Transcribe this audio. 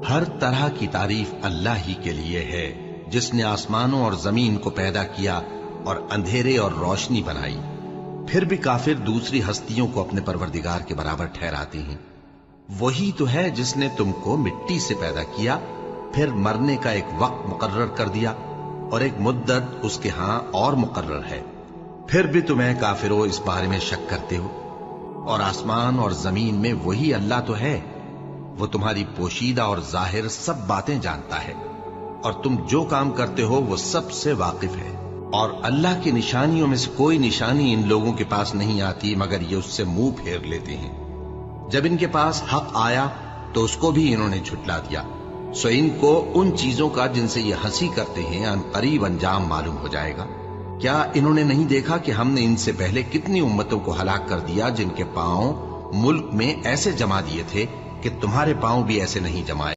ہر طرح کی تعریف اللہ ہی کے لیے ہے جس نے آسمانوں اور زمین کو پیدا کیا اور اندھیرے اور روشنی بنائی۔ پھر بھی کافر دوسری ہستیوں کو اپنے پروردگار کے برابر ٹھہراتے ہیں۔ وہی تو ہے جس نے تم کو مٹی سے پیدا کیا، پھر مرنے کا ایک وقت مقرر کر دیا اور ایک مدت اس کے ہاں اور مقرر ہے، پھر بھی تمہیں کافروں اس بارے میں شک کرتے ہو۔ اور آسمان اور زمین میں وہی اللہ تو ہے، وہ تمہاری پوشیدہ اور ظاہر سب باتیں جانتا ہے، اور تم جو کام کرتے ہو وہ سب سے واقف ہے۔ اور اللہ کی نشانیوں میں سے کوئی نشانی ان لوگوں کے پاس نہیں آتی مگر یہ اس سے منہ پھیر لیتے ہیں۔ جب ان کے پاس حق آیا تو اس کو بھی انہوں نے جھٹلا دیا، سو ان کو ان چیزوں کا جن سے یہ ہنسی کرتے ہیں ان قریب انجام معلوم ہو جائے گا۔ کیا انہوں نے نہیں دیکھا کہ ہم نے ان سے پہلے کتنی امتوں کو ہلاک کر دیا جن کے پاؤں ملک میں ایسے جما دیے تھے کہ تمہارے پاؤں بھی ایسے نہیں جمائے؟